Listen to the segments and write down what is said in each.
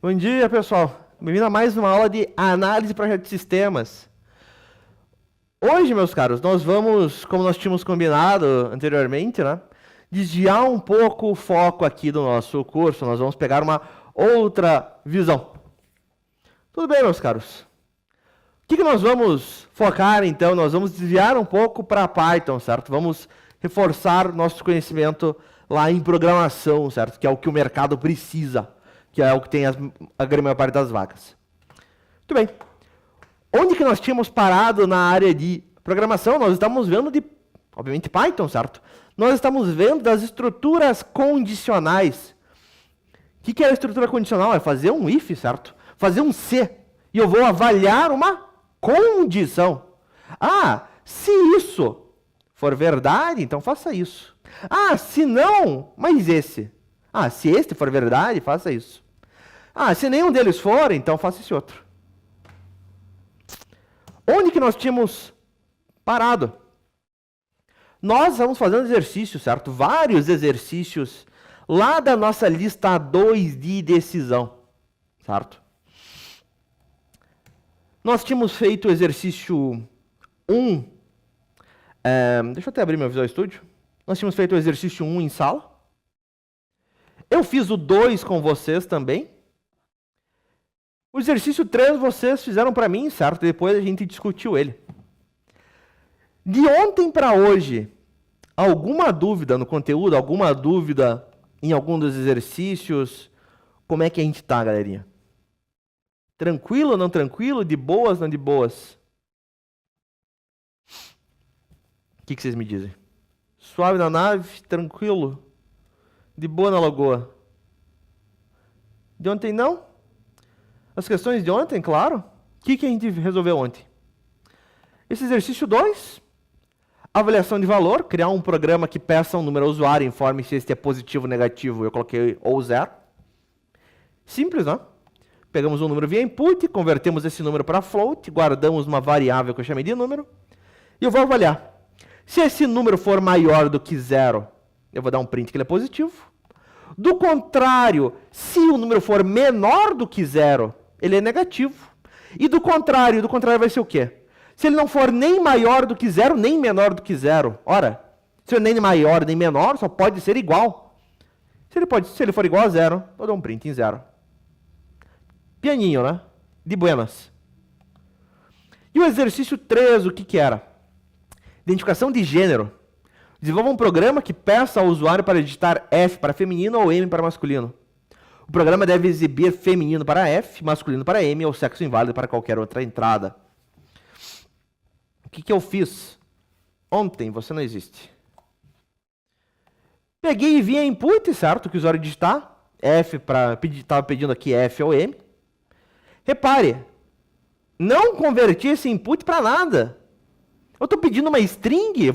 Bom dia, pessoal. Bem-vindo a mais uma aula de análise de projetos de sistemas. Hoje, meus caros, nós vamos, como nós tínhamos combinado anteriormente, né, desviar um pouco o foco aqui do nosso curso. Nós vamos pegar uma outra visão. Tudo bem, meus caros? O que nós vamos focar, então? Nós vamos desviar um pouco para Python, certo? Vamos reforçar nosso conhecimento lá em programação, certo? Que é o que o mercado precisa, que é o que tem a grande maior parte das vagas. Muito bem. Onde que nós tínhamos parado na área de programação? Nós estamos vendo de, obviamente, Python, certo? Nós estamos vendo das estruturas condicionais. O que é a estrutura condicional? É fazer um if, certo? Fazer um se. E eu vou avaliar uma condição. Ah, se isso for verdade, então faça isso. Ah, se não, mas esse. Ah, se este for verdade, faça isso. Ah, se nenhum deles for, então faça esse outro. Onde que nós tínhamos parado? Nós estamos fazendo exercícios, certo? Vários exercícios lá da nossa lista 2 de decisão, certo? Nós tínhamos feito o exercício 1. Deixa eu até abrir meu Visual Studio. Nós tínhamos feito o exercício 1 em sala. Eu fiz o 2 com vocês também. O exercício 3 vocês fizeram para mim, certo? Depois a gente discutiu ele. De ontem para hoje, alguma dúvida no conteúdo? Alguma dúvida em algum dos exercícios? Como é que a gente tá, galerinha? Tranquilo ou não tranquilo? De boas ou não de boas? O que vocês me dizem? Suave na nave? Tranquilo? De boa na lagoa? De ontem não? As questões de ontem, claro. O que a gente resolveu ontem? Esse exercício 2, avaliação de valor, criar um programa que peça um número ao usuário, informe se este é positivo ou negativo, eu coloquei ou 0. Simples, não? Pegamos um número via input, convertemos esse número para float, guardamos uma variável que eu chamei de número, e eu vou avaliar. Se esse número for maior do que 0, eu vou dar um print que ele é positivo. Do contrário, se o número for menor do que 0, ele é negativo. E do contrário vai ser o quê? Se ele não for nem maior do que 0, nem menor do que 0. Ora, se ele nem maior nem menor, só pode ser igual. Se ele for igual a 0, eu dou um print em 0. Pianinho, né? De buenas. E o exercício 3, o que era? Identificação de gênero. Desenvolva um programa que peça ao usuário para digitar F para feminino ou M para masculino. O programa deve exibir feminino para F, masculino para M ou sexo inválido para qualquer outra entrada. O que eu fiz? Ontem, você não existe. Peguei e vi a input, certo? Que o usuário digitar. F para estava pedindo aqui F ou M. Repare, não converti esse input para nada. Eu estou pedindo uma string,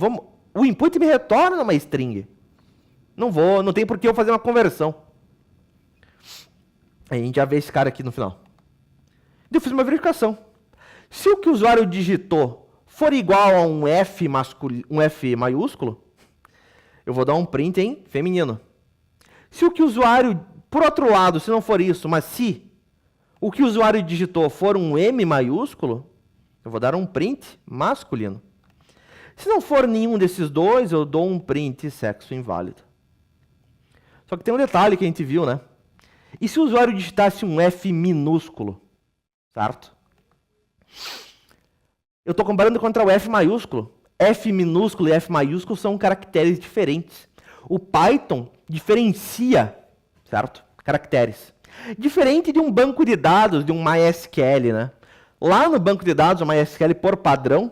o input me retorna uma string. Não tem por que eu fazer uma conversão. Aí a gente já vê esse cara aqui no final. Eu fiz uma verificação. Se o que o usuário digitou for igual a um F maiúsculo, eu vou dar um print em feminino. Se o que o usuário, por outro lado, se não for isso, mas se o que o usuário digitou for um M maiúsculo, eu vou dar um print masculino. Se não for nenhum desses dois, eu dou um print sexo inválido. Só que tem um detalhe que a gente viu, né? E se o usuário digitasse um F minúsculo, certo? Eu estou comparando contra o F maiúsculo. F minúsculo e F maiúsculo são caracteres diferentes. O Python diferencia, certo? Caracteres. Diferente de um banco de dados, de um MySQL, né? Lá no banco de dados, o MySQL, por padrão,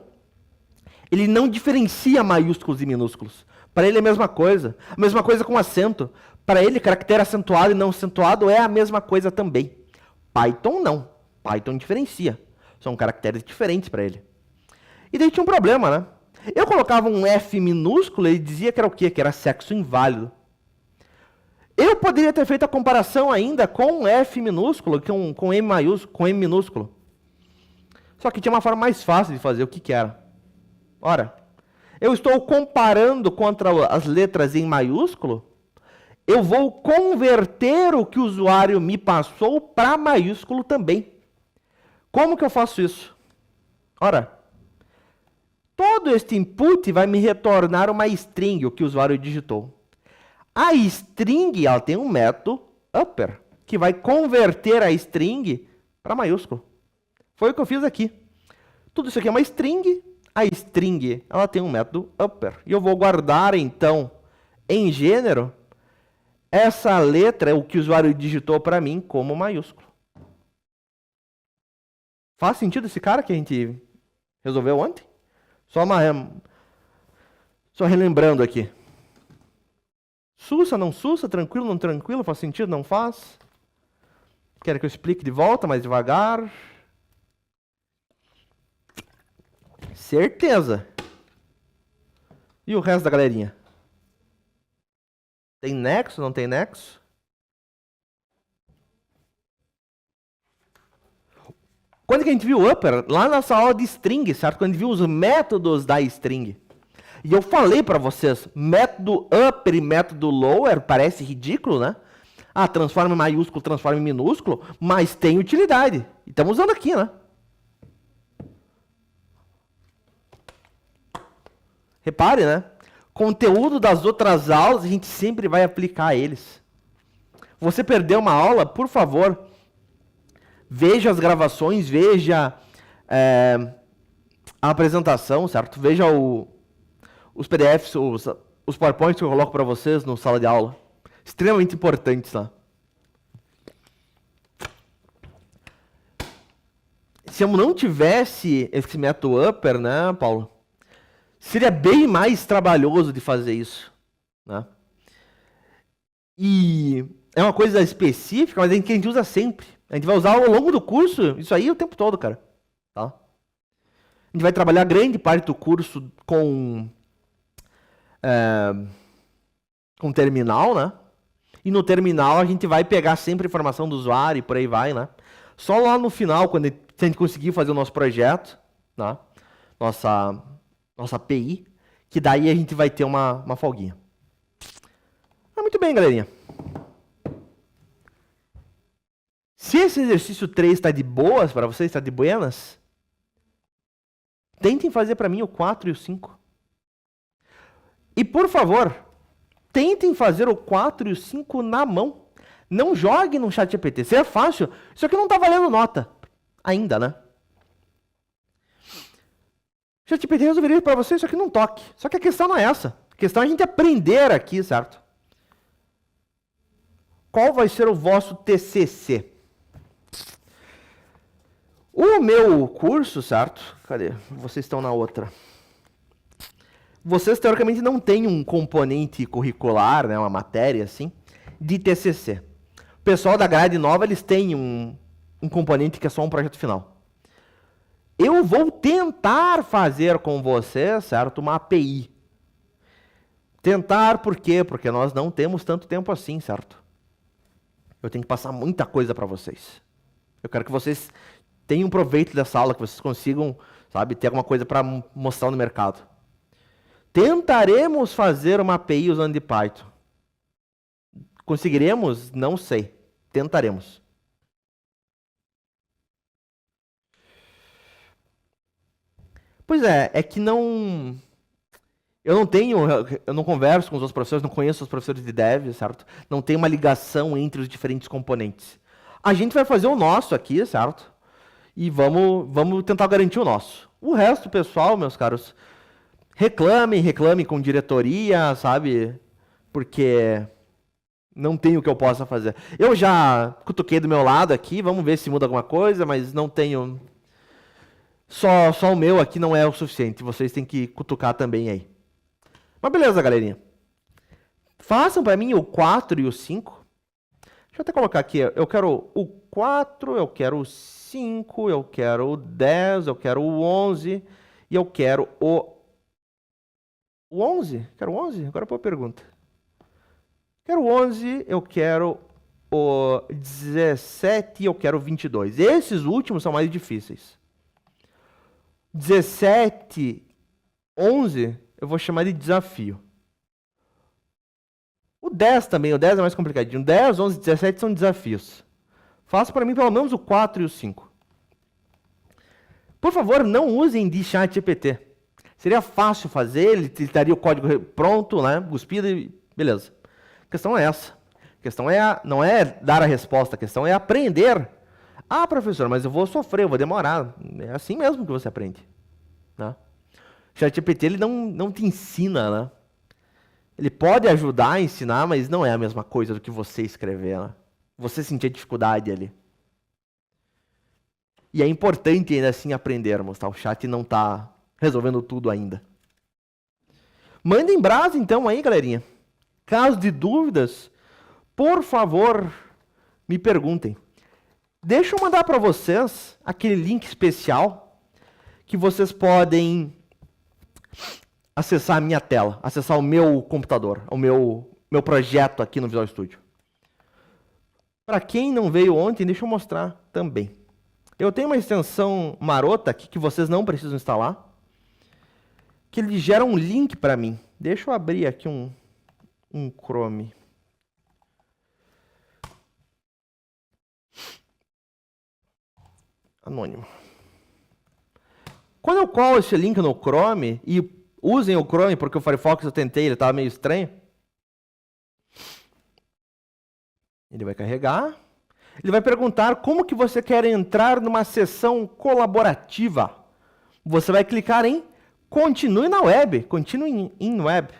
ele não diferencia maiúsculos e minúsculos. Para ele é a mesma coisa. A mesma coisa com acento. Para ele, caractere acentuado e não acentuado é a mesma coisa também. Python não. Python diferencia. São caracteres diferentes para ele. E daí tinha um problema, né? Eu colocava um F minúsculo e ele dizia que era o quê? Que era sexo inválido. Eu poderia ter feito a comparação ainda com F minúsculo, com M maiúsculo, com M minúsculo. Só que tinha uma forma mais fácil de fazer. O que era? Ora, eu estou comparando contra as letras em maiúsculo eu vou converter o que o usuário me passou para maiúsculo também. Como que eu faço isso? Ora, todo este input vai me retornar uma string, o que o usuário digitou. A string, ela tem um método upper, que vai converter a string para maiúsculo. Foi o que eu fiz aqui. Tudo isso aqui é uma string. A string, ela tem um método upper. E eu vou guardar, então, em gênero, essa letra, o que o usuário digitou para mim, como maiúsculo. Faz sentido esse cara que a gente resolveu ontem? Só relembrando aqui. Sussa, não sussa, tranquilo, não tranquilo, faz sentido, não faz? Quer que eu explique de volta, mais devagar? Certeza. E o resto da galerinha? Tem nexo, não tem nexo? Quando que a gente viu o upper? Lá nessa aula de string, certo? Quando a gente viu os métodos da string. E eu falei para vocês, método upper e método lower parece ridículo, né? Ah, transforma em maiúsculo, transforma em minúsculo, mas tem utilidade. E estamos usando aqui, né? Repare, né? Conteúdo das outras aulas, a gente sempre vai aplicar eles. Você perdeu uma aula, por favor, veja as gravações, veja a apresentação, certo? Veja os PDFs, os PowerPoints que eu coloco para vocês no sala de aula. Extremamente importantes, tá? Se eu não tivesse esse método upper, né, Paulo? Seria bem mais trabalhoso de fazer isso, né? E é uma coisa específica, mas que a gente usa sempre. A gente vai usar ao longo do curso, isso aí o tempo todo, cara. Tá? A gente vai trabalhar grande parte do curso com terminal, né? E no terminal a gente vai pegar sempre a informação do usuário e por aí vai, né? Só lá no final, quando a gente conseguir fazer o nosso projeto, né? Nossa API, que daí a gente vai ter uma folguinha. Muito bem, galerinha. Se esse exercício 3 está de boas para vocês, está de buenas, tentem fazer para mim o 4 e o 5. E, por favor, tentem fazer o 4 e o 5 na mão. Não jogue no chat GPT. Isso é fácil. Isso aqui não está valendo nota. Ainda, né? O chat GPT resolveria para você, isso aqui não toque. Só que a questão não é essa. A questão é a gente aprender aqui, certo? Qual vai ser o vosso TCC? O meu curso, certo? Cadê? Vocês estão na outra. Vocês, teoricamente, não têm um componente curricular, né, uma matéria, assim, de TCC. O pessoal da grade nova, eles têm um componente que é só um projeto final. Eu vou tentar fazer com vocês, certo, uma API. Tentar por quê? Porque nós não temos tanto tempo assim, certo? Eu tenho que passar muita coisa para vocês. Eu quero que vocês tenham proveito dessa aula, que vocês consigam, sabe, ter alguma coisa para mostrar no mercado. Tentaremos fazer uma API usando de Python. Conseguiremos? Não sei. Tentaremos. Pois é que não... Eu não converso com os outros professores, não conheço os professores de dev, certo? Não tem uma ligação entre os diferentes componentes. A gente vai fazer o nosso aqui, certo? E vamos tentar garantir o nosso. O resto, pessoal, meus caros, reclame com diretoria, sabe? Porque não tem o que eu possa fazer. Eu já cutuquei do meu lado aqui, vamos ver se muda alguma coisa, mas não tenho... Só o meu aqui não é o suficiente, vocês têm que cutucar também aí. Mas beleza, galerinha. Façam para mim o 4 e o 5. Deixa eu até colocar aqui, eu quero o 4, eu quero o 5, eu quero o 10, eu quero o 11 e eu quero o 11? Quero o 11? Agora boa pergunta. Quero o 11, eu quero o 17 e eu quero o 22. Esses últimos são mais difíceis. 17, 11, eu vou chamar de desafio. O 10 também, o 10 é mais complicadinho. 10, 11, 17 são desafios. Faça para mim pelo menos o 4 e o 5. Por favor, não usem de ChatGPT. Seria fácil fazer, ele daria o código pronto, né? Cuspido e beleza. A questão é essa. A questão não é dar a resposta, a questão é aprender. Ah, professor, mas eu vou sofrer, eu vou demorar. É assim mesmo que você aprende. Né? O ChatGPT ele não te ensina, né? Ele pode ajudar a ensinar, mas não é a mesma coisa do que você escrever, né? Você sentir dificuldade ali. E é importante ainda assim aprendermos, tá? O chat não está resolvendo tudo ainda. Mandem brasa então aí, galerinha. Caso de dúvidas, por favor, me perguntem. Deixa eu mandar para vocês aquele link especial que vocês podem acessar a minha tela, acessar o meu computador, o meu projeto aqui no Visual Studio. Para quem não veio ontem, deixa eu mostrar também. Eu tenho uma extensão marota aqui que vocês não precisam instalar, que ele gera um link para mim. Deixa eu abrir aqui um Chrome. Anônimo. Quando eu colo esse link no Chrome, e usem o Chrome, porque o Firefox eu tentei, ele estava meio estranho. Ele vai carregar. Ele vai perguntar como que você quer entrar numa sessão colaborativa. Você vai clicar em Continue na web. Continue in web.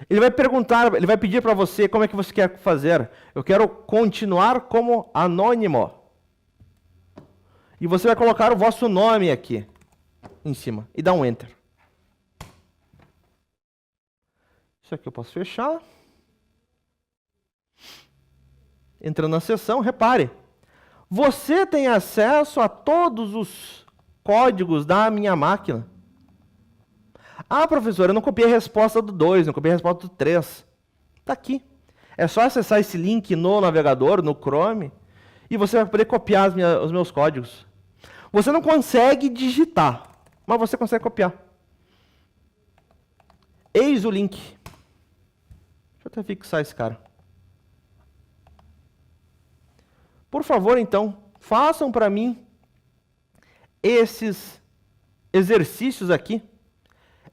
Ele vai perguntar, ele vai pedir para você como é que você quer fazer. Eu quero continuar como anônimo. E você vai colocar o vosso nome aqui em cima e dar um Enter. Isso aqui eu posso fechar. Entrando na sessão, repare. Você tem acesso a todos os códigos da minha máquina. Ah, professor, eu não copiei a resposta do 2, não copiei a resposta do 3. Está aqui. É só acessar esse link no navegador, no Chrome, e você vai poder copiar os meus códigos. Você não consegue digitar, mas você consegue copiar. Eis o link. Deixa eu até fixar esse cara. Por favor, então, façam para mim esses exercícios aqui.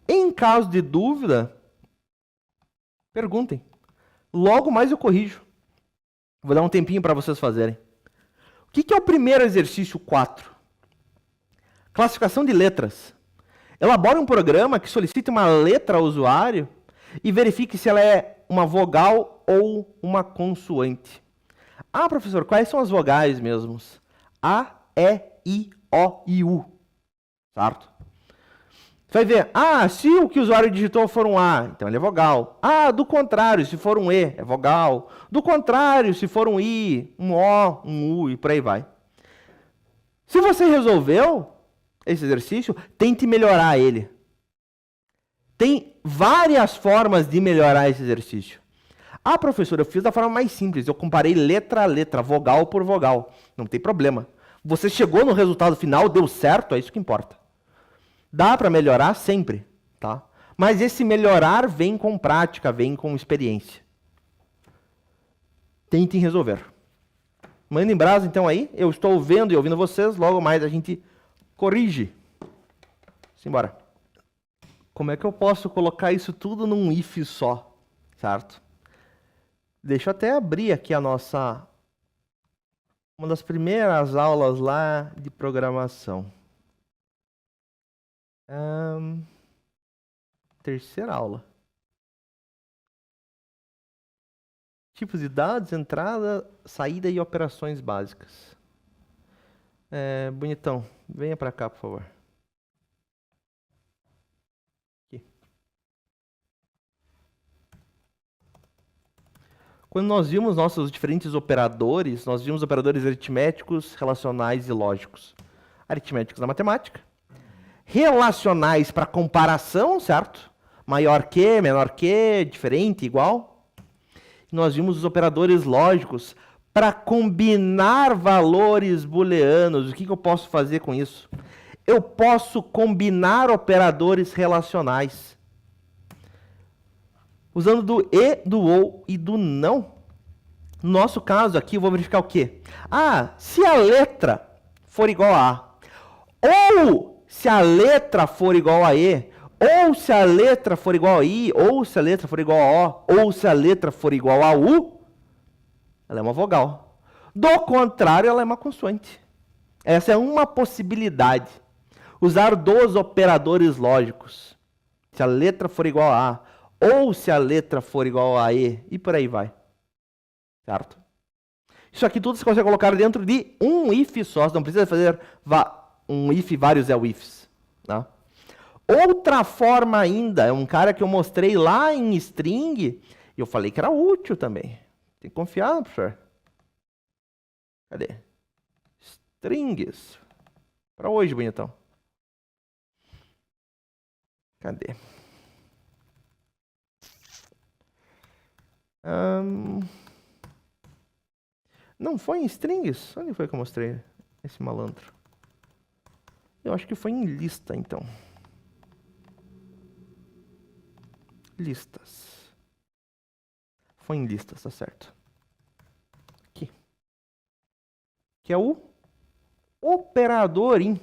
Em caso de dúvida, perguntem. Logo mais eu corrijo. Vou dar um tempinho para vocês fazerem. O que é o primeiro exercício 4? Classificação de letras. Elabore um programa que solicite uma letra ao usuário e verifique se ela é uma vogal ou uma consoante. Ah, professor, quais são as vogais mesmos? A, E, I, O e U. Certo? Você vai ver, se o que o usuário digitou for um A, então ele é vogal. Do contrário, se for um E, é vogal. Do contrário, se for um I, um O, um U e por aí vai. Se você resolveu esse exercício, tente melhorar ele. Tem várias formas de melhorar esse exercício. Professor, eu fiz da forma mais simples. Eu comparei letra a letra, vogal por vogal. Não tem problema. Você chegou no resultado final, deu certo, é isso que importa. Dá para melhorar sempre, tá? Mas esse melhorar vem com prática, vem com experiência. Tentem resolver. Mandem brasa então aí. Eu estou vendo e ouvindo vocês. Logo mais a gente corrige. Simbora. Como é que eu posso colocar isso tudo num if só? Certo? Deixa eu até abrir aqui uma das primeiras aulas lá de programação. Terceira aula. Tipos de dados, entrada, saída e operações básicas. Bonitão, venha para cá, por favor. Aqui. Quando nós vimos nossos diferentes operadores, nós vimos operadores aritméticos, relacionais e lógicos. Aritméticos na matemática. Relacionais para comparação, certo? Maior que, menor que, diferente, igual. Nós vimos os operadores lógicos para combinar valores booleanos. O que eu posso fazer com isso? Eu posso combinar operadores relacionais. Usando do e, do ou e do não. No nosso caso aqui, eu vou verificar o quê? Ah, se a letra for igual a A, ou se a letra for igual a E, ou se a letra for igual a I, ou se a letra for igual a O, ou se a letra for igual a U, ela é uma vogal. Do contrário, ela é uma consoante. Essa é uma possibilidade. Usar dos operadores lógicos. Se a letra for igual a A, ou se a letra for igual a E, e por aí vai. Certo? Isso aqui tudo você consegue colocar dentro de um if só. Você não precisa fazer um if vários ifs. Tá? Outra forma ainda, é um cara que eu mostrei lá em string, e eu falei que era útil também. Tem que confiar, professor. Cadê? Strings. Para hoje, bonitão. Cadê? Não foi em strings? Onde foi que eu mostrei esse malandro? Eu acho que foi em lista, então. Listas. Foi em listas, tá certo. Aqui. Que é o operador in. O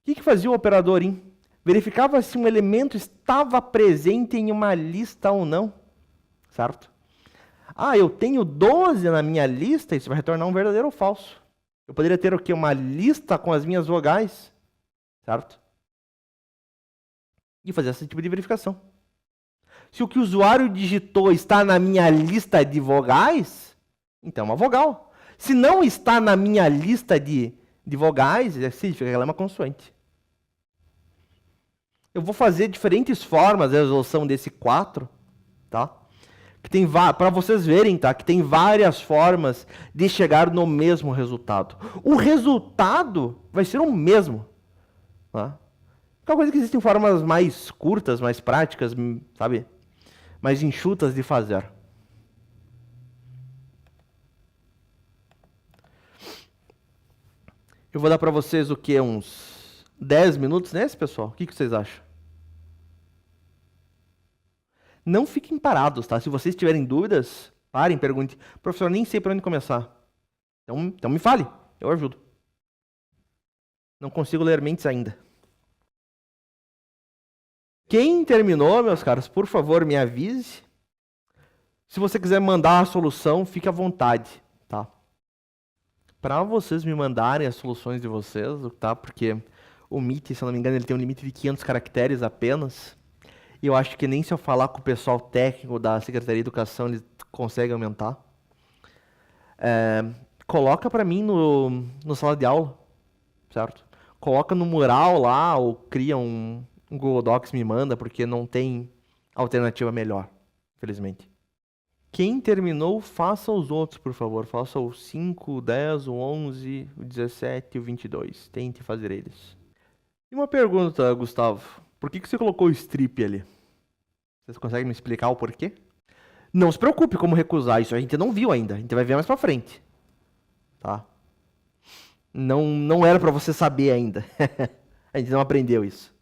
que fazia o operador in? Verificava se um elemento estava presente em uma lista ou não. Certo? Ah, eu tenho 12 na minha lista, isso vai retornar um verdadeiro ou falso. Eu poderia ter o quê? Uma lista com as minhas vogais. Certo? E fazer esse tipo de verificação. Se o que o usuário digitou está na minha lista de vogais, então é uma vogal. Se não está na minha lista de vogais, significa que ela é uma consoante. Eu vou fazer diferentes formas de resolução desse 4, tá? Que tem para vocês verem, tá? Que tem várias formas de chegar no mesmo resultado. O resultado vai ser o mesmo, tá? É uma coisa que existem formas mais curtas, mais práticas, sabe? Mais enxutas de fazer. Eu vou dar para vocês o que? Uns 10 minutos nesse, pessoal? O que vocês acham? Não fiquem parados, tá? Se vocês tiverem dúvidas, parem, perguntem. Professor, nem sei para onde começar. Então me fale, eu ajudo. Não consigo ler mentes ainda. Quem terminou, meus caros, por favor, me avise. Se você quiser mandar a solução, fique à vontade, tá? Para vocês me mandarem as soluções de vocês, tá? Porque o Meet, se eu não me engano, ele tem um limite de 500 caracteres apenas. E eu acho que nem se eu falar com o pessoal técnico da Secretaria de Educação, eles conseguem aumentar. Coloca para mim no sala de aula, certo? Coloca no mural lá, ou cria um Google Docs, me manda, porque não tem alternativa melhor, infelizmente. Quem terminou, faça os outros, por favor. Faça o 5, o 10, o 11, o 17 e o 22. Tente fazer eles. E uma pergunta, Gustavo. Por que você colocou o strip ali? Vocês conseguem me explicar o porquê? Não se preocupe como recusar. Isso a gente não viu ainda. A gente vai ver mais pra frente. Tá? Não era pra você saber ainda. A gente não aprendeu isso.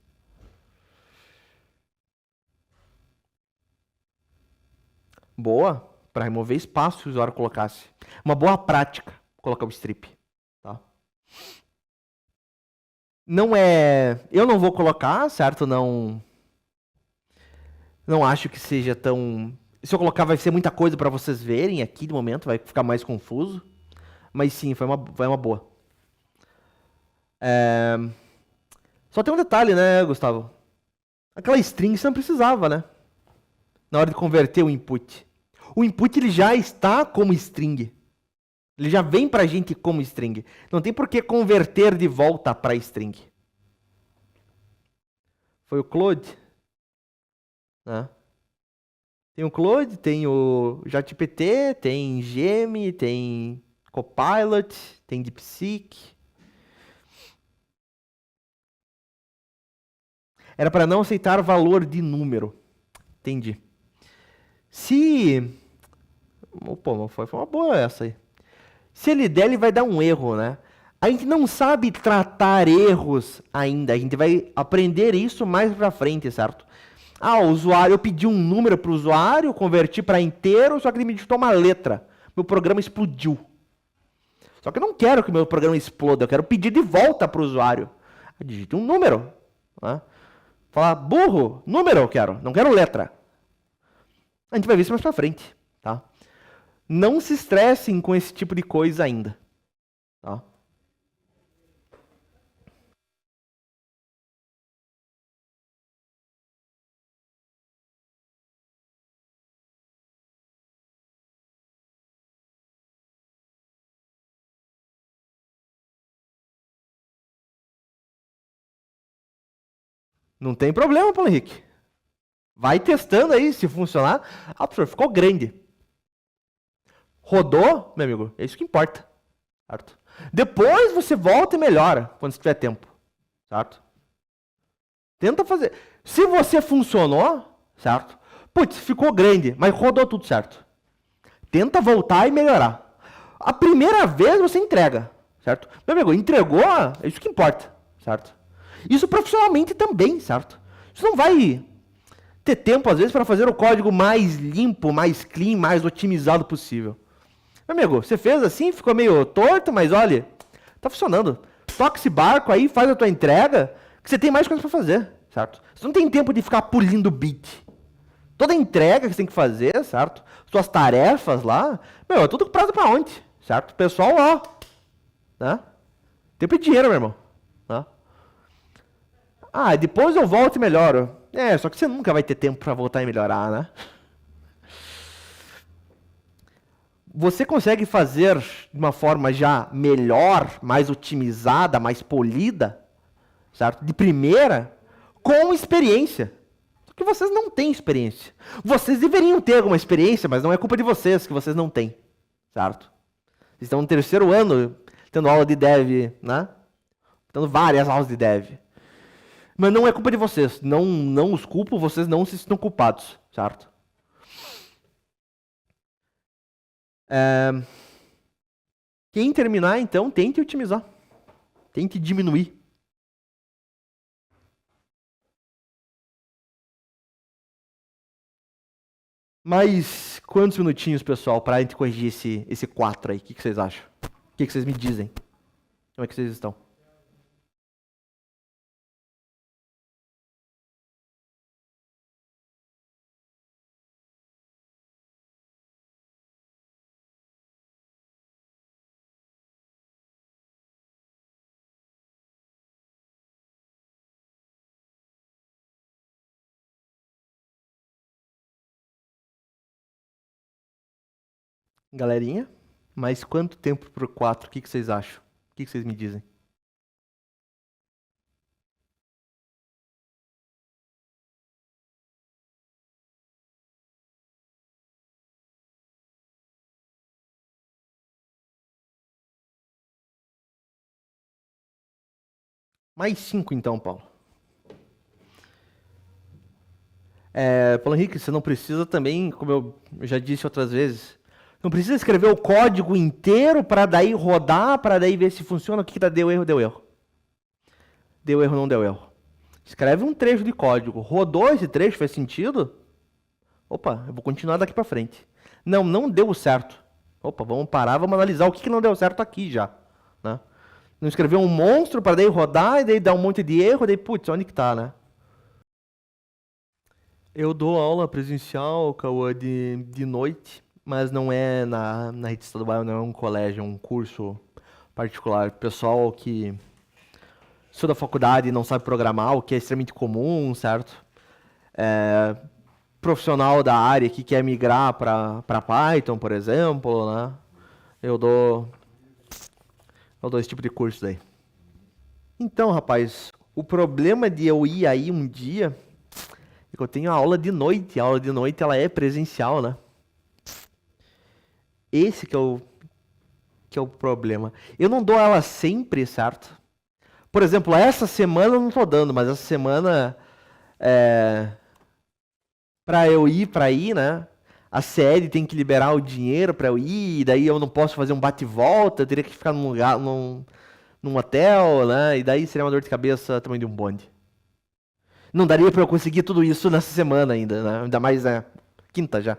Boa. Para remover espaço que o usuário colocasse. Uma boa prática colocar o strip. Tá? Não é... Eu não vou colocar, certo? Não acho que seja tão... Se eu colocar vai ser muita coisa para vocês verem aqui de momento. Vai ficar mais confuso. Mas sim, foi uma boa. Só tem um detalhe, né, Gustavo? Aquela string você não precisava, né? Na hora de converter o input. O input ele já está como string. Ele já vem pra gente como string. Não tem por que converter de volta para string. Foi o Claude. Né? Tem o Claude, tem o JPT, tem Gemi, tem Copilot, tem DeepSeek. Era para não aceitar valor de número. Entendi. Opa, foi uma boa essa aí. Se ele der, ele vai dar um erro, né? A gente não sabe tratar erros ainda. A gente vai aprender isso mais pra frente, certo? Ah, o usuário, eu pedi um número para o usuário, converti para inteiro, só que ele me digitou uma letra. Meu programa explodiu. Só que eu não quero que meu programa exploda, eu quero pedir de volta para o usuário. Digite um número. Né? Falar, burro, número eu quero, não quero letra. A gente vai ver isso mais pra frente. Tá? Não se estressem com esse tipo de coisa ainda. Tá? Não tem problema, Paulo Henrique. Vai testando aí, se funcionar. Ah, professor, ficou grande. Rodou, meu amigo, é isso que importa. Certo? Depois você volta e melhora, quando você tiver tempo. Certo? Tenta fazer. Se você funcionou, certo? Putz, ficou grande, mas rodou tudo certo. Tenta voltar e melhorar. A primeira vez você entrega, certo? Meu amigo, entregou, é isso que importa, certo? Isso profissionalmente também, certo? Você não vai ter tempo, às vezes, para fazer o código mais limpo, mais clean, mais otimizado possível. Meu amigo, você fez assim, ficou meio torto, mas olha, tá funcionando. Toca esse barco aí, faz a tua entrega, que você tem mais coisa para fazer, certo? Você não tem tempo de ficar pulindo o bit. Toda entrega que você tem que fazer, certo? Suas tarefas lá, meu, é tudo prazo para ontem, certo? Pessoal, ó, né? Tempo e dinheiro, meu irmão. Né? Ah, depois eu volto e melhoro. É, só que você nunca vai ter tempo para voltar e melhorar, né? Você consegue fazer de uma forma já melhor, mais otimizada, mais polida, certo? De primeira, com experiência. Só que vocês não têm experiência. Vocês deveriam ter alguma experiência, mas não é culpa de vocês que vocês não têm, certo? Vocês estão no terceiro ano tendo aula de dev, né? Tendo várias aulas de dev. Mas não é culpa de vocês. Não os culpo, vocês não se sintam culpados, certo? Quem terminar, então, tente otimizar. Tente diminuir. Mais quantos minutinhos, pessoal, para a gente corrigir esse 4 aí? O que vocês acham? O que vocês me dizem? Como é que vocês estão? Galerinha? Mais quanto tempo pro 4? O que vocês acham? O que vocês me dizem? Mais 5, então, Paulo. Paulo Henrique, você não precisa também, como eu já disse outras vezes, não precisa escrever o código inteiro para daí rodar, para daí ver se funciona. O que deu erro, deu erro. Deu erro, não deu erro. Escreve um trecho de código. Rodou esse trecho, fez sentido? Opa, eu vou continuar daqui para frente. Não deu certo. Opa, vamos parar, vamos analisar o que não deu certo aqui já. Né? Não escrever um monstro para daí rodar e daí dar um monte de erro, daí, putz, onde que tá, né? Eu dou aula presencial, Cauã, de noite, mas não é na rede estadual, não é um colégio, é um curso particular. Pessoal que estuda faculdade e não sabe programar, o que é extremamente comum, certo? Profissional da área que quer migrar para Python, por exemplo, né? Eu dou esse tipo de curso daí. Então, rapaz, o problema de eu ir aí um dia é que eu tenho aula de noite. A aula de noite ela é presencial, né? Esse que é o problema. Eu não dou ela sempre, certo? Por exemplo, essa semana eu não tô dando, mas essa semana para eu ir para aí, né? A sede tem que liberar o dinheiro para eu ir, e daí eu não posso fazer um bate-volta, eu teria que ficar num lugar, num hotel, né? E daí seria uma dor de cabeça também de um bonde. Não daria pra eu conseguir tudo isso nessa semana ainda, né? Ainda mais, né? Quinta já.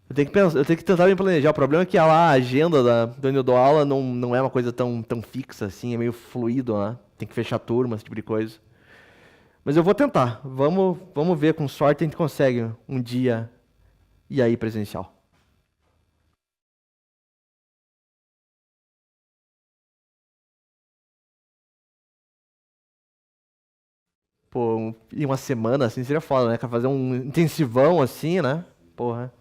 Eu tenho que tentar me planejar. O problema é que a agenda de onde eu dou aula não é uma coisa tão fixa assim, é meio fluido, né? Tem que fechar turma, esse tipo de coisa. Mas eu vou tentar. Vamos ver, com sorte a gente consegue um dia ir aí presencial. Pô, em uma semana assim seria foda, né? Cara, fazer um intensivão assim, né? Porra.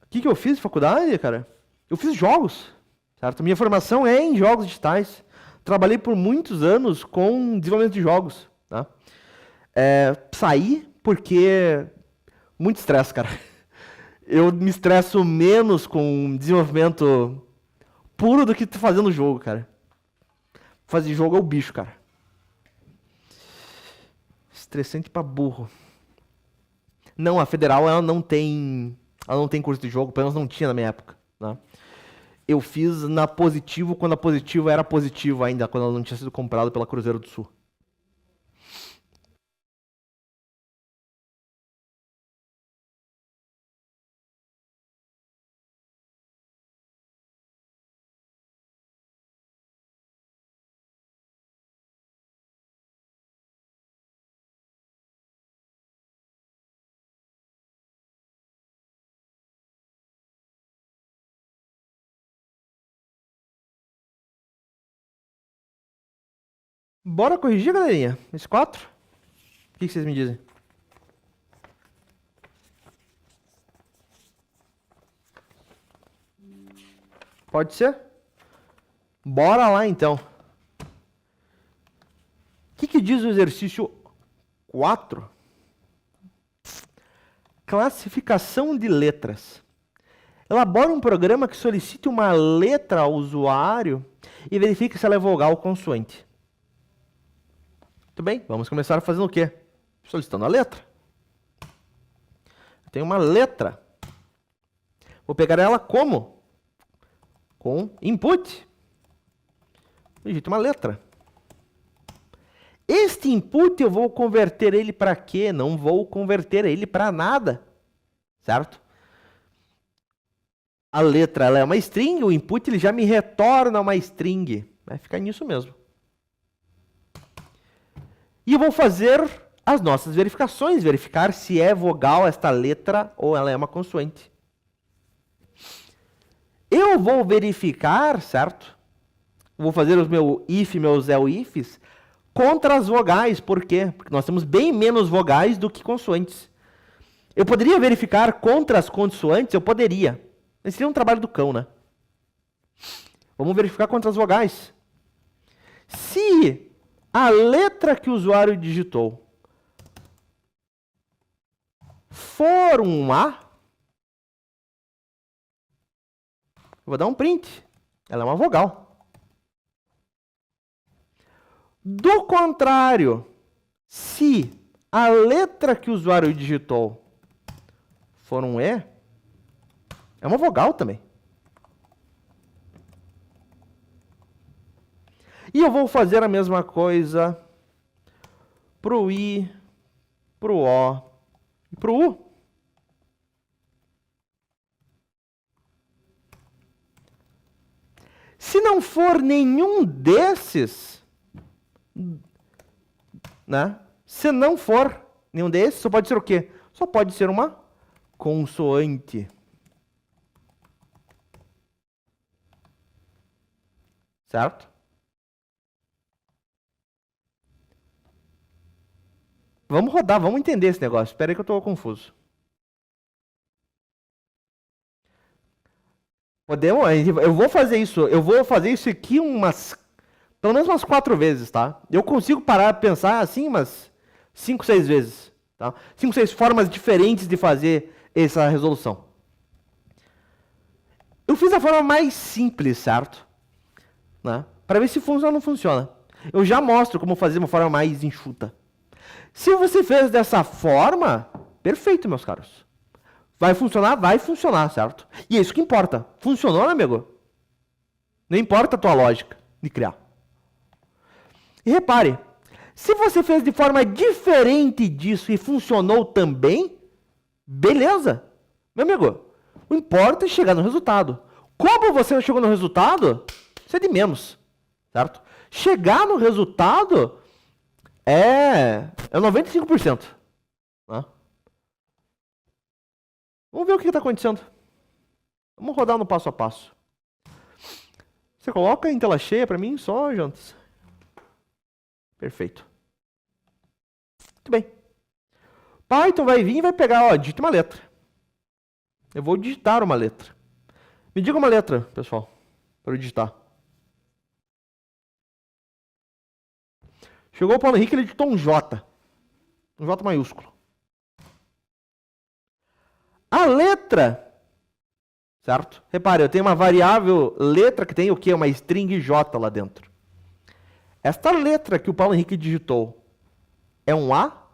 O que que eu fiz na faculdade, cara? Eu fiz jogos, certo? Minha formação é em jogos digitais. Trabalhei por muitos anos com desenvolvimento de jogos, tá? Saí porque muito estresse, cara. Eu me estresso menos com desenvolvimento puro do que fazendo jogo, cara. Fazer jogo é o bicho, cara. Estressante pra burro. Não, a Federal ela não tem curso de jogo, pelo menos não tinha na minha época, né? Eu fiz na Positivo quando a Positivo era Positivo ainda, quando ela não tinha sido comprada pela Cruzeiro do Sul. Bora corrigir, galerinha? Esse 4? O que vocês me dizem? Pode ser? Bora lá então. O que diz o exercício 4? Classificação de letras. Elabora um programa que solicite uma letra ao usuário e verifique se ela é vogal ou consoante. Muito bem, vamos começar fazendo o quê? Solicitando a letra. Eu tenho uma letra. Vou pegar ela como? Com input. Digito uma letra. Este input eu vou converter ele para quê? Não vou converter ele para nada. Certo? A letra ela é uma string, o input ele já me retorna uma string. Vai ficar nisso mesmo. E eu vou fazer as nossas verificações, verificar se é vogal esta letra ou ela é uma consoante. Eu vou verificar, certo? Vou fazer os meus else-ifs contra as vogais. Por quê? Porque nós temos bem menos vogais do que consoantes. Eu poderia verificar contra as consoantes? Eu poderia. Esse seria um trabalho do cão, né? Vamos verificar contra as vogais. Se a letra que o usuário digitou for um A, eu vou dar um print. Ela é uma vogal. Do contrário, se a letra que o usuário digitou for um E, é uma vogal também. E eu vou fazer a mesma coisa pro I, pro O e pro U. Se não for nenhum desses, né? Se não for nenhum desses, só pode ser o quê? Só pode ser uma consoante. Certo? Vamos rodar, vamos entender esse negócio. Espera aí que eu estou confuso. Podemos? Eu vou fazer isso aqui pelo menos umas 4 vezes, tá? Eu consigo parar e pensar assim umas 5, 6 vezes, tá? 5, 6 formas diferentes de fazer essa resolução. Eu fiz a forma mais simples, certo? Né? Para ver se funciona ou não funciona. Eu já mostro como fazer uma forma mais enxuta. Se você fez dessa forma, perfeito, meus caros. Vai funcionar? Vai funcionar, certo? E é isso que importa. Funcionou, né, amigo? Não importa a tua lógica de criar. E repare, se você fez de forma diferente disso e funcionou também, beleza. Meu amigo, o importa é chegar no resultado. Como você não chegou no resultado, isso é de menos, certo? Chegar no resultado é 95%. Né? Vamos ver o que está acontecendo. Vamos rodar no passo a passo. Você coloca em tela cheia para mim só, Jantas? Perfeito. Muito bem. Python vai vir e vai pegar, ó, digita uma letra. Eu vou digitar uma letra. Me diga uma letra, pessoal, para eu digitar. Chegou o Paulo Henrique, ele digitou um J. Um J maiúsculo. A letra, certo? Repare, eu tenho uma variável letra que tem o quê? Uma string J lá dentro. Esta letra que o Paulo Henrique digitou é um A?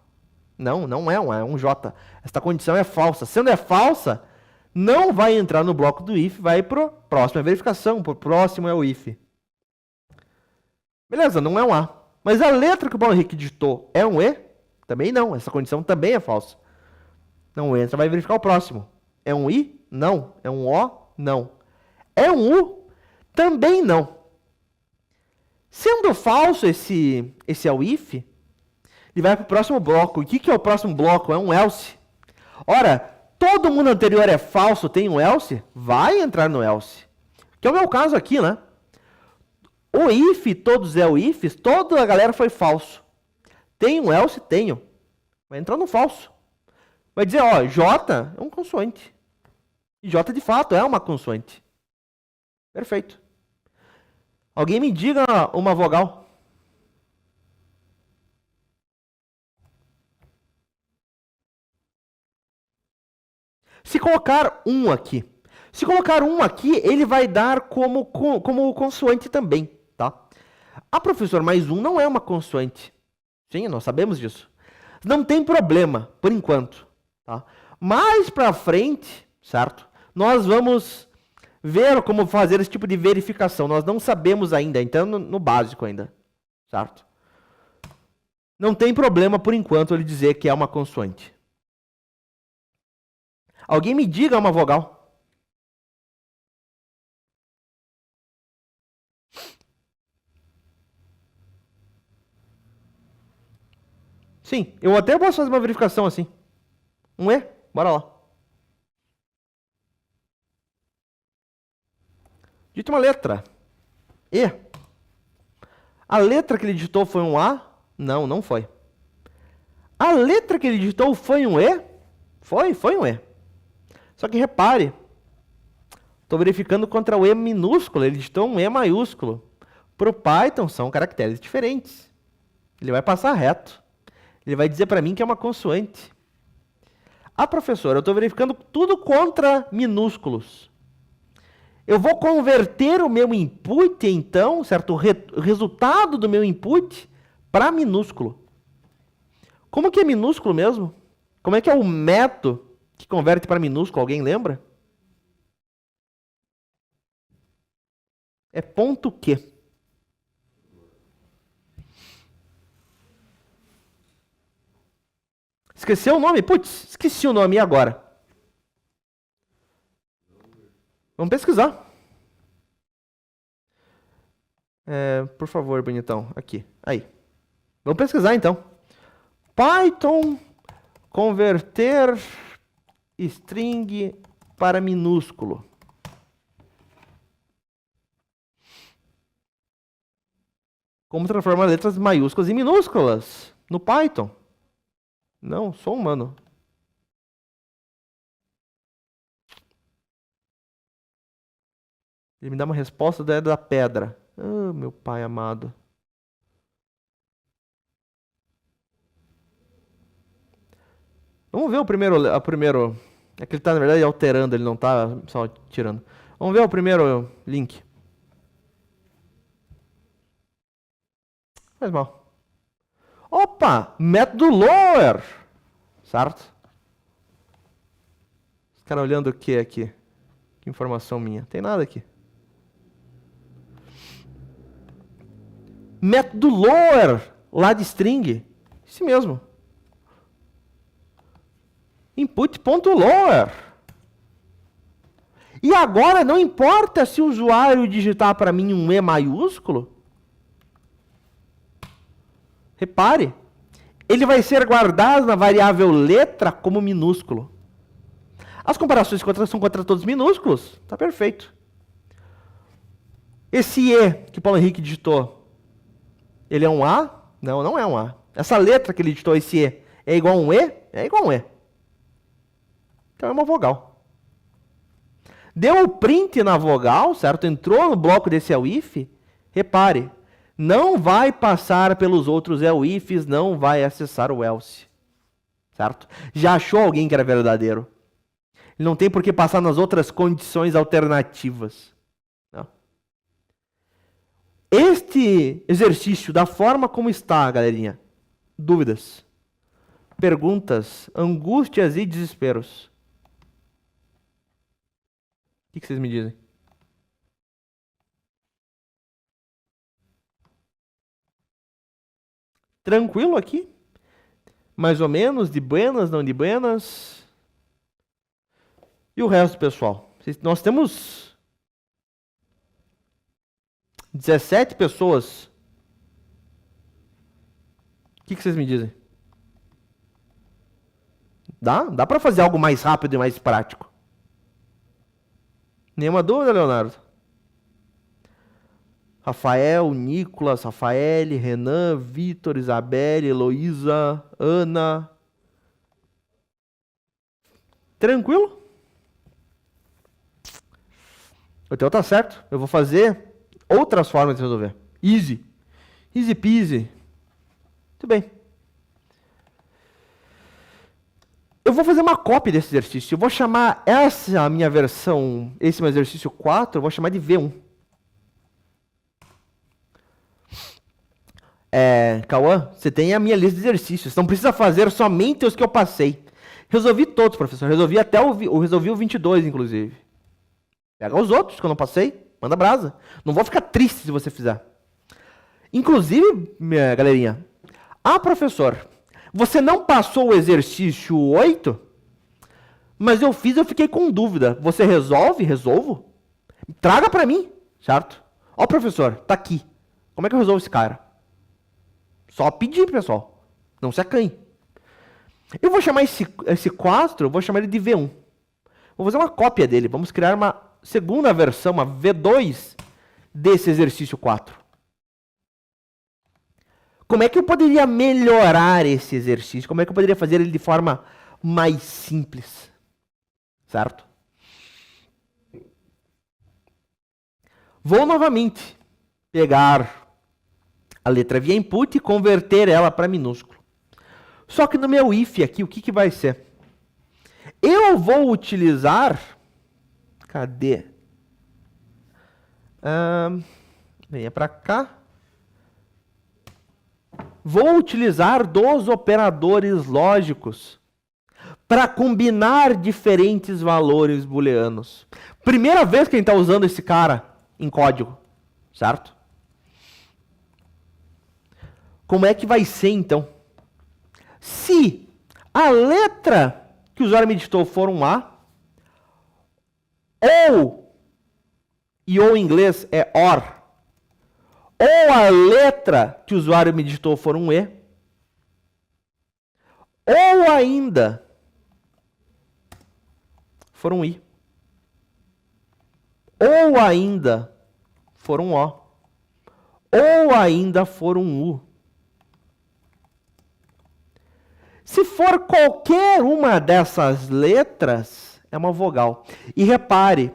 Não, não é um A, é um J. Esta condição é falsa. Sendo é falsa, não vai entrar no bloco do if, vai para o próximo. É verificação, para o próximo é o if. Beleza, não é um A. Mas a letra que o Paulo Henrique digitou é um E? Também não, essa condição também é falsa. Não entra, vai verificar o próximo. É um I? Não. É um O? Não. É um U? Também não. Sendo falso esse é o if, ele vai para o próximo bloco. O que é o próximo bloco? É um else. Ora, todo mundo anterior é falso, tem um else? Vai entrar no else. Que é o meu caso aqui, né? O if, todos é o ifs, toda a galera foi falso. Tem um else? Tenho. Vai entrar no falso. Vai dizer, ó, J é um consoante. E J de fato é uma consoante. Perfeito. Alguém me diga uma vogal. Se colocar um aqui. Se colocar um aqui, ele vai dar como consoante também, tá? A professor mais um não é uma consoante. Sim, nós sabemos disso. Não tem problema, por enquanto. Tá? Mais pra frente, certo? Nós vamos ver como fazer esse tipo de verificação. Nós não sabemos ainda, então no básico ainda, certo? Não tem problema, por enquanto, ele dizer que é uma consoante. Alguém me diga uma vogal. Sim, eu até posso fazer uma verificação assim. Um E? Bora lá. Dita uma letra. E. A letra que ele digitou foi um A? Não, não foi. A letra que ele digitou foi um E? Foi um E. Só que repare, estou verificando contra o E minúsculo, ele digitou um E maiúsculo. Para o Python são caracteres diferentes. Ele vai passar reto. Ele vai dizer para mim que é uma consoante. Ah, professor, eu estou verificando tudo contra minúsculos. Eu vou converter o meu input, então, certo? O resultado do meu input para minúsculo. Como que é minúsculo mesmo? Como é que é o método que converte para minúsculo? Alguém lembra? É ponto Q. Esqueceu o nome? Putz, esqueci o nome, e agora? Vamos pesquisar. Por favor, bonitão. Aqui. Aí. Vamos pesquisar, então. Python converter string para minúsculo. Como transformar letras maiúsculas em minúsculas no Python? Não, sou humano. Ele me dá uma resposta da pedra. Ah, meu pai amado. Vamos ver o primeiro. É que ele está, na verdade, alterando, ele não está só tirando. Vamos ver o primeiro link. Faz mal. Opa! Método lower! Certo? Cara, olhando o que aqui? Que informação minha? Tem nada aqui. Método lower, lá de string. Isso mesmo. Input.lower. E agora não importa se o usuário digitar para mim um E maiúsculo. Repare. Ele vai ser guardado na variável letra como minúsculo. As comparações são contra todos minúsculos. Tá perfeito. Esse E que o Paulo Henrique digitou, ele é um A? Não, não é um A. Essa letra que ele digitou, esse E, é igual a um E? É igual a um E. Então é uma vogal. Deu o print na vogal, certo? Entrou no bloco desse elif. Repare, não vai passar pelos outros elifs, não vai acessar o else. Certo? Já achou alguém que era verdadeiro. Ele não tem por que passar nas outras condições alternativas. Não. Este exercício, da forma como está, galerinha, dúvidas, perguntas, angústias e desesperos. O que vocês me dizem? Tranquilo aqui? Mais ou menos, de buenas, não de buenas? E o resto, pessoal? Nós temos 17 pessoas. O que vocês me dizem? Dá para fazer algo mais rápido e mais prático? Nenhuma dúvida, Leonardo? Rafael, Nicolas, Rafael, Renan, Vitor, Isabelle, Heloísa, Ana. Tranquilo? O teu tá certo. Eu vou fazer outras formas de resolver. Easy. Easy peasy. Muito bem. Eu vou fazer uma cópia desse exercício. Eu vou chamar essa minha versão, esse meu exercício 4, eu vou chamar de V1. Cauã, você tem a minha lista de exercícios. Não precisa fazer somente os que eu passei. Resolvi todos, professor. Resolvi até resolvi o 22, inclusive. Pega os outros que eu não passei. Manda brasa. Não vou ficar triste se você fizer. Inclusive, minha galerinha. Ah, professor, você não passou o exercício 8? Mas eu fiquei com dúvida. Você resolve? Resolvo? Traga para mim, certo? Ó, professor, tá aqui. Como é que eu resolvo esse cara? Só pedir, pessoal. Não se acanhe. Eu vou chamar esse 4, eu vou chamar ele de V1. Vou fazer uma cópia dele. Vamos criar uma segunda versão, uma V2 desse exercício 4. Como é que eu poderia melhorar esse exercício? Como é que eu poderia fazer ele de forma mais simples? Certo? Vou novamente pegar a letra via input e converter ela para minúsculo. Só que no meu if aqui, o que vai ser? Eu vou utilizar... Cadê? Venha para cá. Vou utilizar dos operadores lógicos para combinar diferentes valores booleanos. Primeira vez que a gente está usando esse cara em código, certo? Como é que vai ser, então? Se a letra que o usuário me digitou for um A, e o em inglês é OR, ou a letra que o usuário me digitou for um E, ou ainda for um I, ou ainda for um O, ou ainda for um U. Se for qualquer uma dessas letras, é uma vogal. E repare,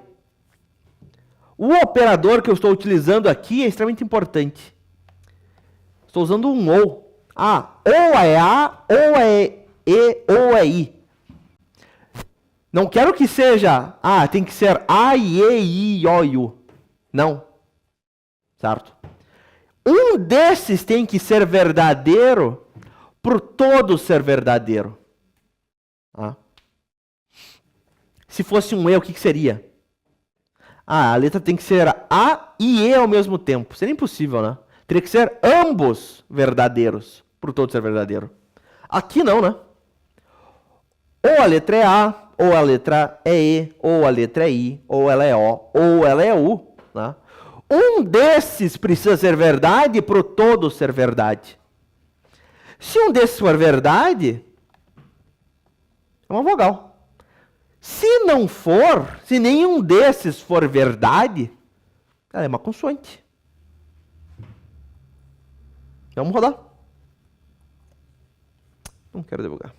o operador que eu estou utilizando aqui é extremamente importante. Estou usando um OU. Ou é A, ou é E, ou é I. Não quero que seja, tem que ser A, E, I, O, U. Não. Certo? Um desses tem que ser verdadeiro por todo ser verdadeiro. Se fosse um E, o que seria? Ah, a letra tem que ser A e E ao mesmo tempo. Seria impossível, né? Teria que ser ambos verdadeiros, para o todo ser verdadeiro. Aqui não, né? Ou a letra é A, ou a letra é E, ou a letra é I, ou ela é O, ou ela é U, né? Um desses precisa ser verdade para o todo ser verdade. Se um desses for verdade, é uma vogal. Se não for, se nenhum desses for verdade, ela é uma consoante. Vamos rodar. Não quero divulgar.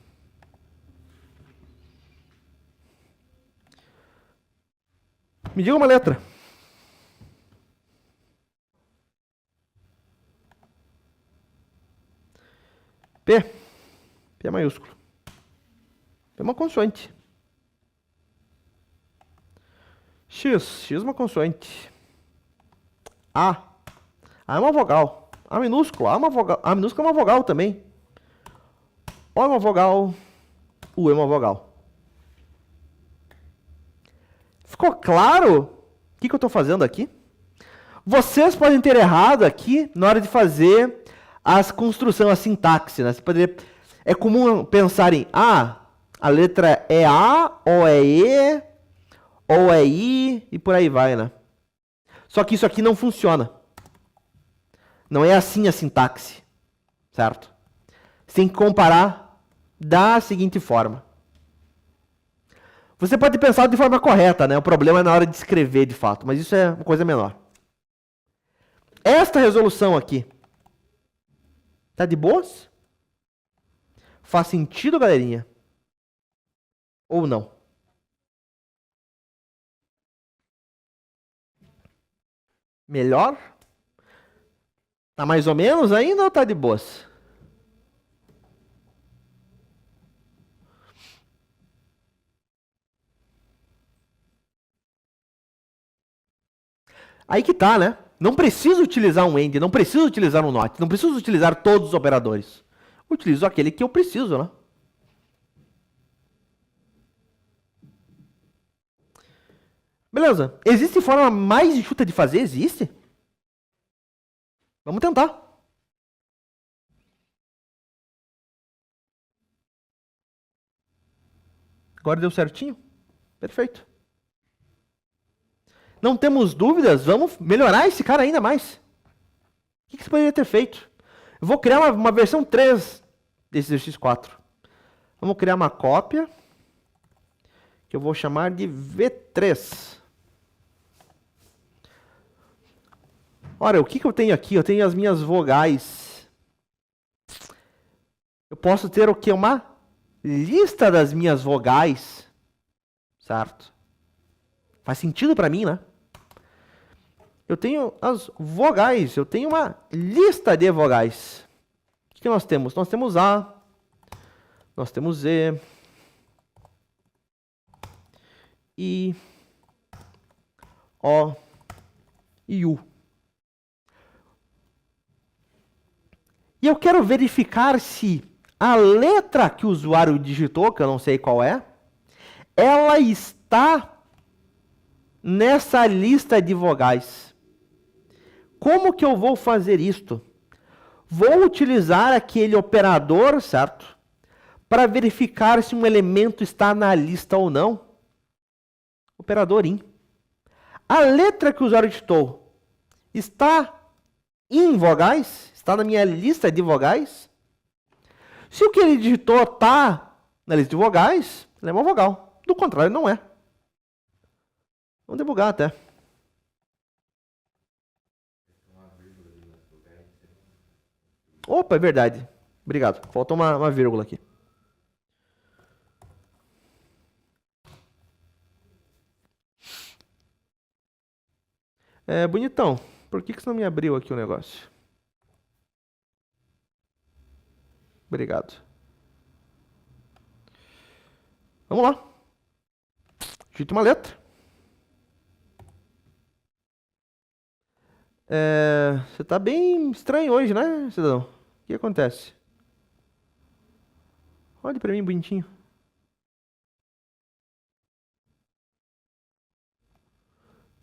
Me diga uma letra. P. P é maiúsculo. P é uma consoante. X. X é uma consoante. A. A é uma vogal. A minúscula. A é uma vogal. A minúscula é uma vogal também. O é uma vogal. U é uma vogal. Ficou claro o que eu estou fazendo aqui? Vocês podem ter errado aqui na hora de fazer as construções, a sintaxe, né? Você poderia, é comum pensar em a letra é A, ou é E, ou é I, e por aí vai, né? Só que isso aqui não funciona. Não é assim a sintaxe, certo? Você tem que comparar da seguinte forma. Você pode pensar de forma correta, né? O problema é na hora de escrever, de fato, mas isso é uma coisa menor. Esta resolução aqui, tá de boas? Faz sentido, galerinha? Ou não? Melhor? Tá mais ou menos ainda ou tá de boas? Aí que tá, né? Não preciso utilizar um AND, não preciso utilizar um NOT, não preciso utilizar todos os operadores. Utilizo aquele que eu preciso, né? Beleza. Existe forma mais enxuta de fazer? Existe? Vamos tentar. Agora deu certinho? Perfeito. Não temos dúvidas? Vamos melhorar esse cara ainda mais. O que você poderia ter feito? Eu vou criar uma versão 3 desse exercício 4. Vamos criar uma cópia que eu vou chamar de V3. Ora, o que eu tenho aqui? Eu tenho as minhas vogais. Eu posso ter o que? Uma lista das minhas vogais. Certo? Faz sentido para mim, né? Eu tenho as vogais. Eu tenho uma lista de vogais. O que nós temos? Nós temos A. Nós temos Z. I. O. E U. E eu quero verificar se a letra que o usuário digitou, que eu não sei qual é, ela está nessa lista de vogais. Como que eu vou fazer isto? Vou utilizar aquele operador, certo? Para verificar se um elemento está na lista ou não. Operador in. A letra que o usuário digitou está em vogais? Está na minha lista de vogais? Se o que ele digitou está na lista de vogais, ele é uma vogal. Do contrário, não é. Vamos debugar até. Opa, é verdade. Obrigado. Faltou uma vírgula aqui. Bonitão. Por que você não me abriu aqui o negócio? Obrigado. Vamos lá. Digita uma letra. Você está bem estranho hoje, né, cidadão? O que acontece? Olhe para mim, bonitinho.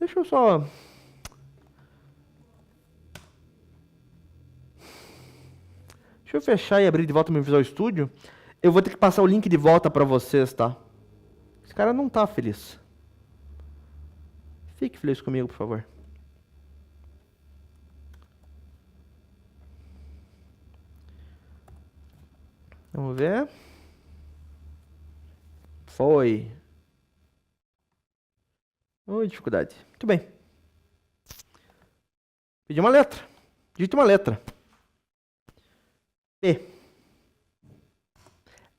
Deixa eu só... Deixa eu fechar e abrir de volta meu Visual Studio. Eu vou ter que passar o link de volta para vocês, tá? Esse cara não tá feliz. Fique feliz comigo, por favor. Vamos ver. Foi. Oi, dificuldade. Muito bem. Pedi uma letra. Digite uma letra. P.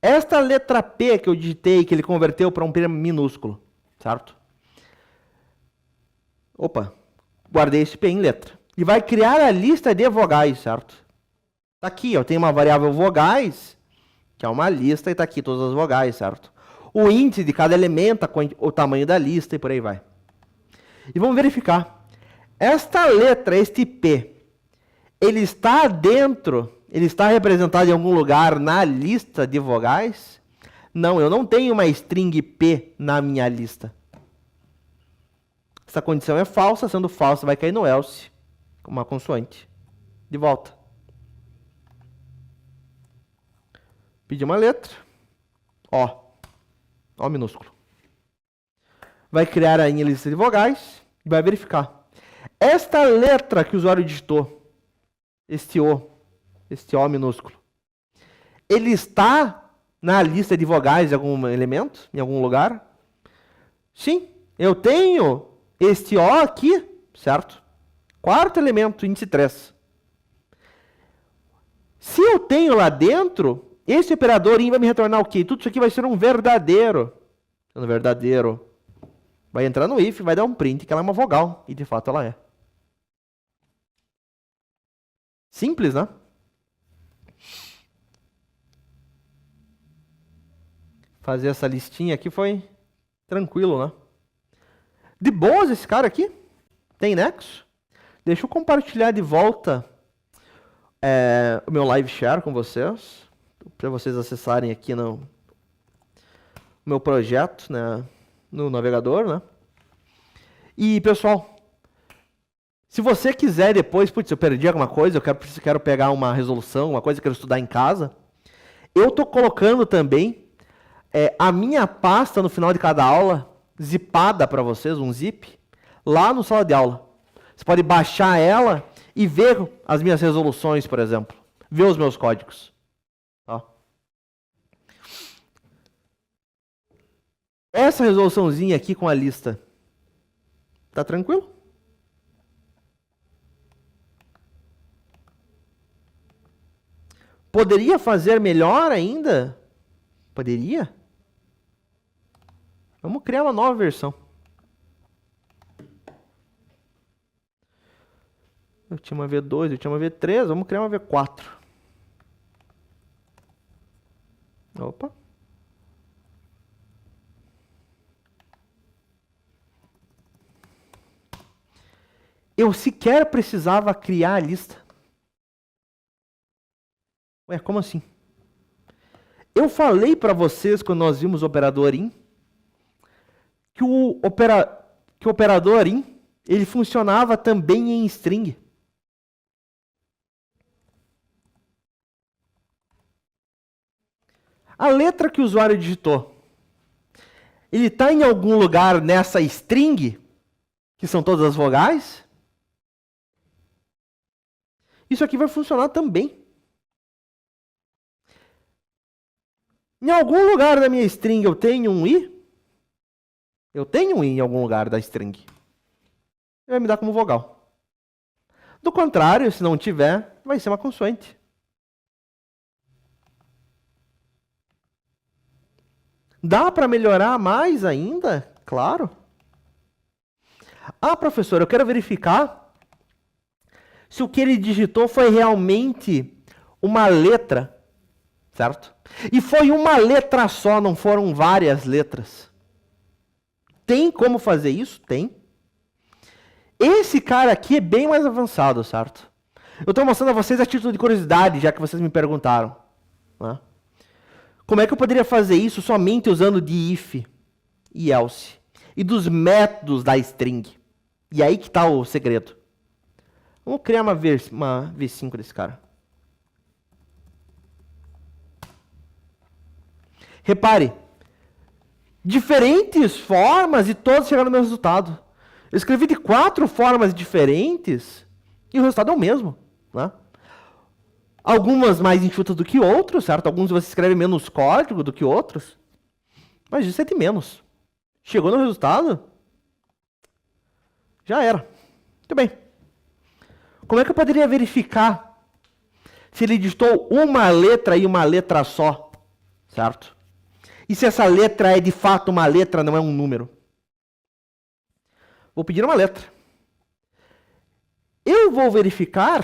Esta letra P que eu digitei, que ele converteu para um P minúsculo, certo? Opa, guardei esse P em letra. E vai criar a lista de vogais, certo? Tá aqui, eu tenho uma variável vogais, que é uma lista, e tá aqui todas as vogais, certo? O índice de cada elemento, o tamanho da lista e por aí vai. E vamos verificar. Esta letra, este P, ele está dentro, ele está representado em algum lugar na lista de vogais? Não, eu não tenho uma string P na minha lista. Essa condição é falsa, sendo falsa vai cair no else, com uma consoante. De volta. Pedir uma letra. O minúsculo. Vai criar a lista de vogais e vai verificar. Esta letra que o usuário digitou, este O minúsculo, ele está na lista de vogais de algum elemento, em algum lugar? Sim, eu tenho este O aqui, certo? Quarto elemento, índice 3. Se eu tenho lá dentro, esse operador in vai me retornar o quê? Tudo isso aqui vai ser um verdadeiro. Sendo verdadeiro, vai entrar no if, vai dar um print, que ela é uma vogal. E de fato ela é. Simples, né? Fazer essa listinha aqui foi tranquilo, né? De boas esse cara aqui. Tem nexo. Deixa eu compartilhar de volta o meu live share com vocês. Para vocês acessarem aqui no meu projeto, né, no navegador, né? E, pessoal, se você quiser depois, putz, eu perdi alguma coisa, eu quero pegar uma resolução, uma coisa que eu quero estudar em casa, eu estou colocando também a minha pasta no final de cada aula, zipada para vocês, um zip, lá no sala de aula. Você pode baixar ela e ver as minhas resoluções, por exemplo. Ver os meus códigos. Tá? Essa resoluçãozinha aqui com a lista. Tá tranquilo? Poderia fazer melhor ainda? Poderia? Vamos criar uma nova versão. Eu tinha uma V2, eu tinha uma V3, vamos criar uma V4. Opa. Eu sequer precisava criar a lista. Ué, como assim? Eu falei para vocês, quando nós vimos o operador in, que o operador in, ele funcionava também em string. A letra que o usuário digitou, ele está em algum lugar nessa string, que são todas as vogais? Isso aqui vai funcionar também. Em algum lugar da minha string eu tenho um i? Eu tenho um i em algum lugar da string. Ele vai me dar como vogal. Do contrário, se não tiver, vai ser uma consoante. Dá para melhorar mais ainda? Claro. Ah, professor, eu quero verificar se o que ele digitou foi realmente uma letra, certo? E foi uma letra só, não foram várias letras. Tem como fazer isso? Tem. Esse cara aqui é bem mais avançado, certo? Eu estou mostrando a vocês a título de curiosidade, já que vocês me perguntaram. Né? Como é que eu poderia fazer isso somente usando de if e else? E dos métodos da string. E aí que está o segredo. Vamos criar uma V5 desse cara. Repare, diferentes formas e todas chegaram no mesmo resultado. Eu escrevi de 4 formas diferentes e o resultado é o mesmo, né? Algumas mais enxutas do que outras, certo? Alguns você escreve menos código do que outros. Mas isso é de menos. Chegou no resultado, já era. Muito bem. Como é que eu poderia verificar se ele digitou uma letra e uma letra só, certo? E se essa letra é de fato uma letra, não é um número? Vou pedir uma letra. Eu vou verificar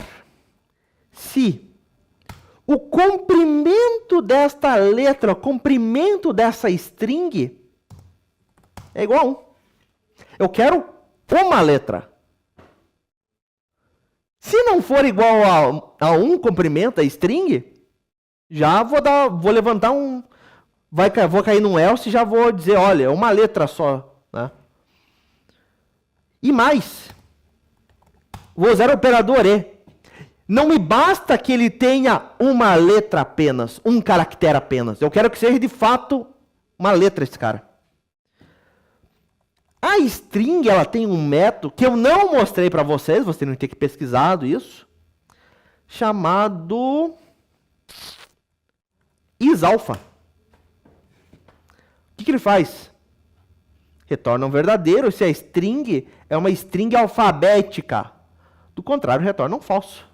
se o comprimento desta letra, o comprimento dessa string é igual a 1. Eu quero uma letra. Se não for igual a 1 comprimento, a string, já vou levantar um... vou cair num else e já vou dizer, olha, é uma letra só. Né? E mais, vou usar o operador e. Não me basta que ele tenha uma letra apenas, um caractere apenas. Eu quero que seja de fato uma letra esse cara. A string, ela tem um método que eu não mostrei para vocês, vocês não ter que pesquisado isso, chamado isAlpha. O que ele faz? Retorna um verdadeiro se a string é uma string alfabética. Do contrário, retorna um falso.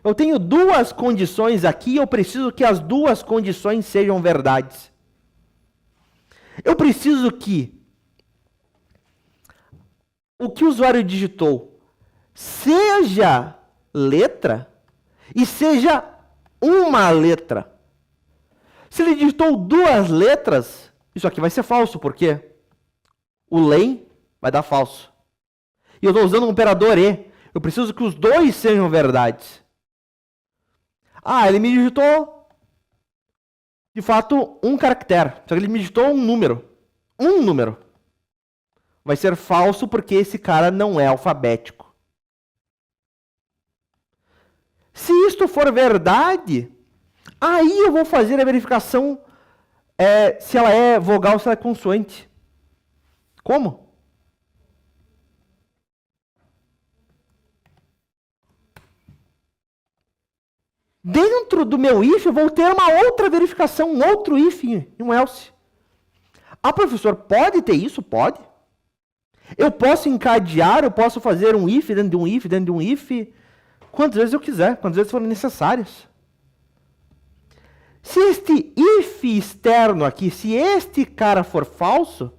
Eu tenho 2 condições aqui e eu preciso que as 2 condições sejam verdades. Eu preciso que o que o usuário digitou seja letra e seja uma letra. Se ele digitou 2 letras, isso aqui vai ser falso, porque o len vai dar falso. E eu estou usando um operador e. Eu preciso que os 2 sejam verdades. Ah, ele me digitou, de fato, um caractere. Só que ele me digitou um número. Um número. Vai ser falso porque esse cara não é alfabético. Se isto for verdade, aí eu vou fazer a verificação se ela é vogal ou se ela é consoante. Como? Dentro do meu if, eu vou ter uma outra verificação, um outro if e um else. Ah, professor, pode ter isso? Pode. Eu posso encadear, eu posso fazer um if dentro de um if, dentro de um if, quantas vezes eu quiser, quantas vezes forem necessárias. Se este if externo aqui, se este cara for falso,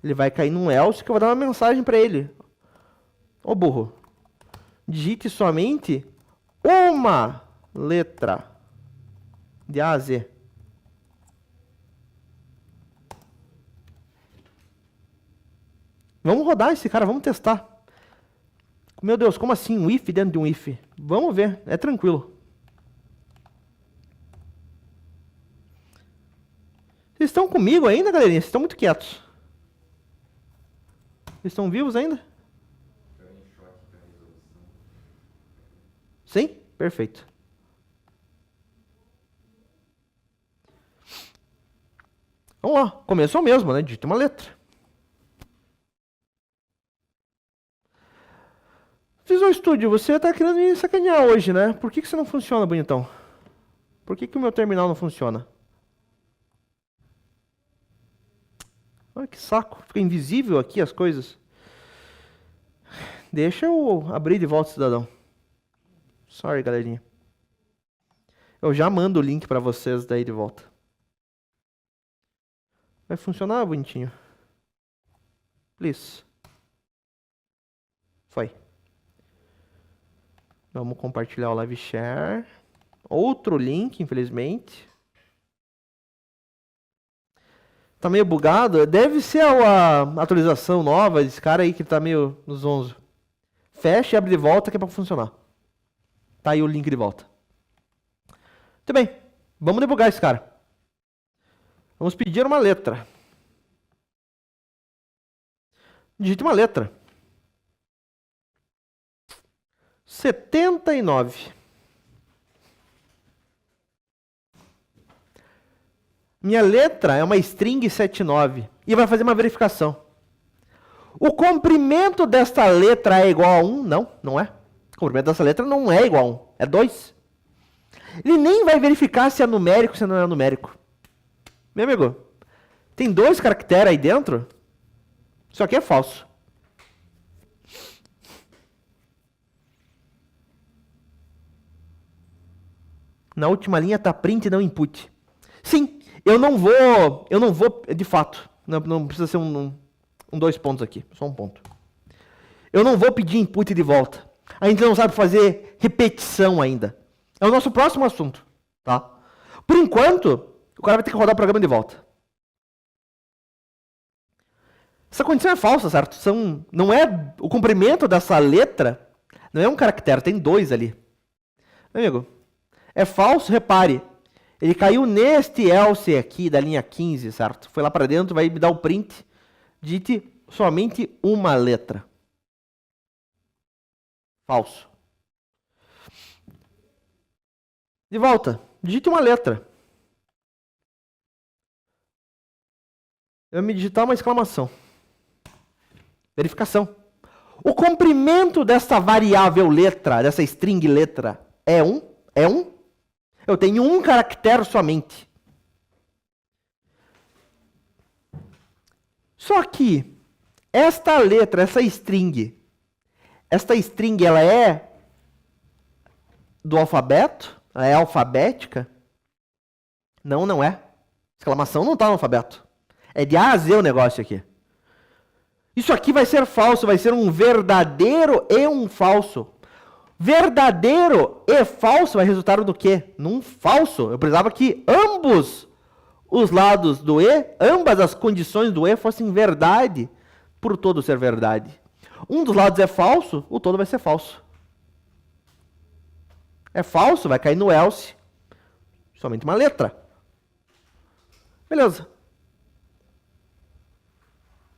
ele vai cair num else que eu vou dar uma mensagem para ele. Ô burro, digite somente uma letra de A a Z. Vamos rodar esse cara, vamos testar. Meu Deus, como assim um if dentro de um if? Vamos ver, é tranquilo. Vocês estão comigo ainda, galerinha? Vocês estão muito quietos. Vocês estão vivos ainda? Sim? Perfeito. Vamos lá, começou mesmo, né? Digita uma letra. Visual Studio, você está querendo me sacanear hoje, né? Por que você não funciona, bonitão? Por que o meu terminal não funciona? Olha que saco, fica invisível aqui as coisas. Deixa eu abrir de volta, cidadão. Sorry, galerinha. Eu já mando o link para vocês daí de volta. Vai funcionar, bonitinho? Please. Foi. Vamos compartilhar o live share. Outro link, infelizmente. Tá meio bugado. Deve ser a atualização nova desse cara aí que tá meio nos 11. Fecha e abre de volta que é pra funcionar. Tá aí o link de volta. Muito bem. Vamos debugar esse cara. Vamos pedir uma letra. Digite uma letra. 79. Minha letra é uma string 79 e vai fazer uma verificação. O comprimento desta letra é igual a 1? Não, não é. O comprimento dessa letra não é igual a 1, é 2. Ele nem vai verificar se é numérico ou se não é numérico. Meu amigo, tem 2 caracteres aí dentro, isso aqui é falso. Na última linha está print não input. Sim, eu não vou, de fato, não precisa ser um 2 pontos aqui, só um ponto. Eu não vou pedir input de volta. A gente não sabe fazer repetição ainda. É o nosso próximo assunto, tá? Por enquanto, o cara vai ter que rodar o programa de volta. Essa condição é falsa, certo? Não é o comprimento dessa letra, não é um caractere, tem 2 ali. Meu amigo, é falso, repare. Ele caiu neste else aqui da linha 15, certo? Foi lá para dentro, vai me dar o print. Digite somente uma letra. Falso. De volta, digite uma letra. Eu vou me digitar uma exclamação. Verificação. O comprimento dessa variável letra, dessa string letra, é 1? É 1? Eu tenho um caractere somente. Só que esta letra, essa string ela é do alfabeto? Ela é alfabética? Não, não é. Exclamação não está no alfabeto. É de A a Z o negócio aqui. Isso aqui vai ser falso, vai ser um verdadeiro e um falso. Verdadeiro e falso vai resultar do quê? Num falso. Eu precisava que ambos os lados do E, ambas as condições do E fossem verdade, por todo ser verdade. Um dos lados é falso, o todo vai ser falso. É falso, vai cair no else, somente uma letra. Beleza.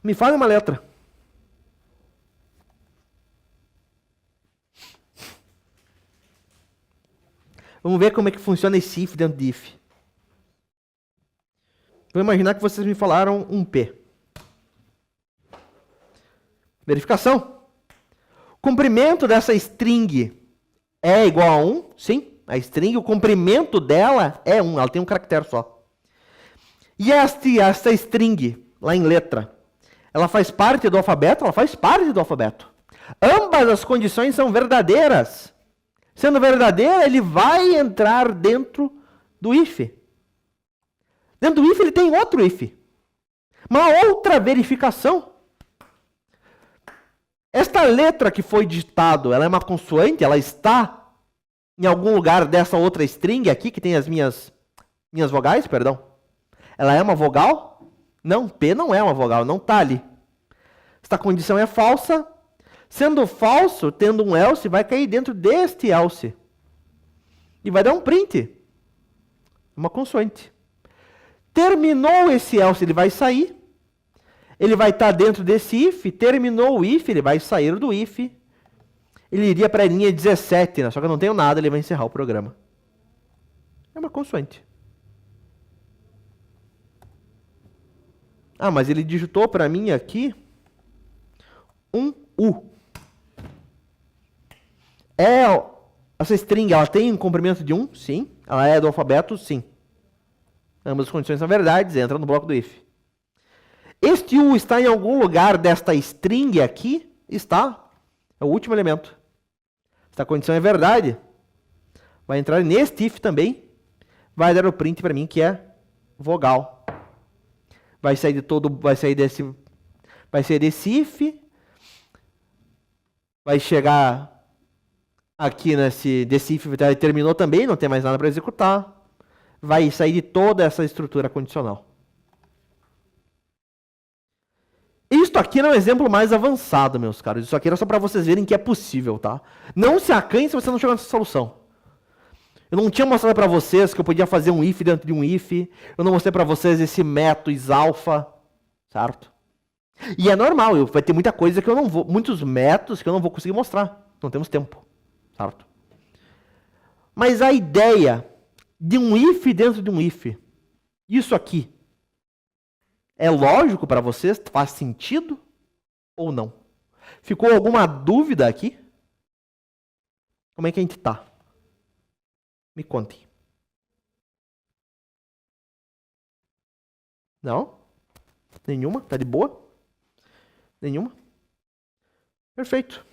Me fale uma letra. Vamos ver como é que funciona esse if dentro de if. Vou imaginar que vocês me falaram um P. Verificação. O comprimento dessa string é igual a 1? Sim. A string, o comprimento dela é 1. Ela tem um caractere só. E esta string, lá em letra, ela faz parte do alfabeto? Ela faz parte do alfabeto. Ambas as condições são verdadeiras. Sendo verdadeira, ele vai entrar dentro do if. Dentro do if ele tem outro if. Uma outra verificação. Esta letra que foi digitado, ela é uma consoante, ela está em algum lugar dessa outra string aqui, que tem as minhas vogais, perdão. Ela é uma vogal? Não, P não é uma vogal, não está ali. Esta condição é falsa. Sendo falso, tendo um else, vai cair dentro deste else. E vai dar um print. Uma consoante. Terminou esse else, ele vai sair. Ele vai estar dentro desse if. Terminou o if, ele vai sair do if. Ele iria para a linha 17, né? Só que eu não tenho nada, ele vai encerrar o programa. É uma consoante. Ah, mas ele digitou para mim aqui um U. Essa string, ela tem um comprimento de 1? Sim. Ela é do alfabeto? Sim. Ambas as condições são verdades, entra no bloco do if. Este U está em algum lugar desta string aqui? Está. É o último elemento. Esta condição é verdade. Vai entrar neste if também. Vai dar o print para mim, que é vogal. Vai sair desse if. Vai chegar aqui desse if, terminou também, não tem mais nada para executar. Vai sair de toda essa estrutura condicional. Isto aqui é um exemplo mais avançado, meus caros. Isso aqui era só para vocês verem que é possível, tá? Não se acanhe se você não chegou nessa solução. Eu não tinha mostrado para vocês que eu podia fazer um if dentro de um if. Eu não mostrei para vocês esse método alpha, certo? E é normal, vai ter muita coisa que eu não vou, muitos métodos que eu não vou conseguir mostrar. Não temos tempo, certo? Mas a ideia de um if dentro de um if, isso aqui, é lógico para vocês? Faz sentido ou não? Ficou alguma dúvida aqui? Como é que a gente tá? Me contem. Não? Nenhuma? Tá de boa? Nenhuma? Perfeito.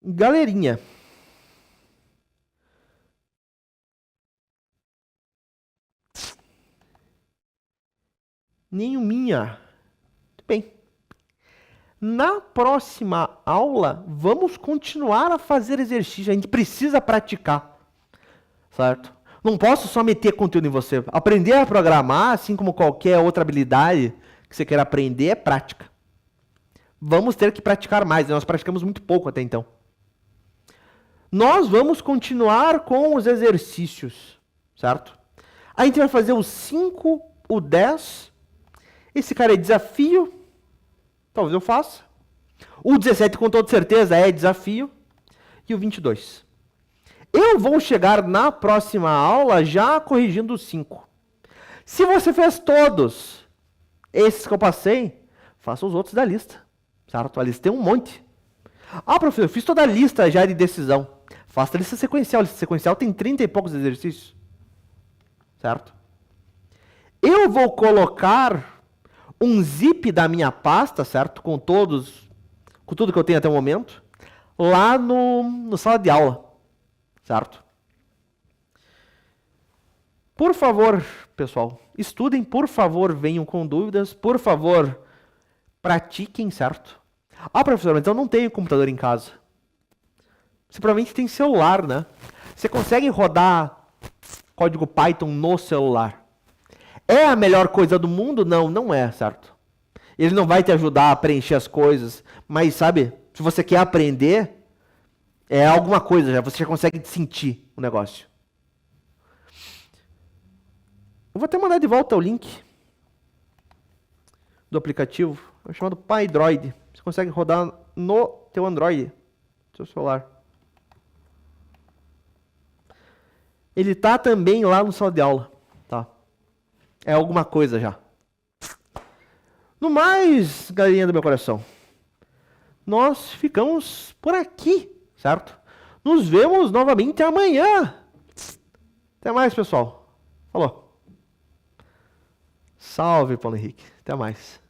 Galerinha. Nenhuminha. Muito bem. Na próxima aula, vamos continuar a fazer exercício. A gente precisa praticar. Certo? Não posso só meter conteúdo em você. Aprender a programar, assim como qualquer outra habilidade que você queira aprender, é prática. Vamos ter que praticar mais. Nós praticamos muito pouco até então. Nós vamos continuar com os exercícios. Certo? A gente vai fazer o 5, o 10. Esse cara é desafio. Talvez eu faça. O 17 com toda certeza é desafio. E o 22. Eu vou chegar na próxima aula já corrigindo os 5. Se você fez todos esses que eu passei, faça os outros da lista. Certo? A lista tem um monte. Ah, professor, eu fiz toda a lista já de decisão. Faça a lista sequencial. A lista sequencial tem 30 e poucos exercícios. Certo? Eu vou colocar um zip da minha pasta, certo? Com tudo que eu tenho até o momento, lá no sala de aula, certo? Por favor, pessoal, estudem, por favor, venham com dúvidas, por favor, pratiquem, certo? Ah, professor, mas eu não tenho computador em casa. Você provavelmente tem celular, né? Você consegue rodar código Python no celular. É a melhor coisa do mundo? Não, não é, certo? Ele não vai te ajudar a preencher as coisas, mas sabe, se você quer aprender, é alguma coisa, você já consegue sentir o negócio. Eu vou até mandar de volta o link do aplicativo, é chamado PyDroid. Você consegue rodar no teu Android, no seu celular. Ele tá também lá no sala de aula, tá? É alguma coisa já. No mais, galerinha do meu coração, nós ficamos por aqui, certo? Nos vemos novamente amanhã. Até mais, pessoal. Falou. Salve, Paulo Henrique. Até mais.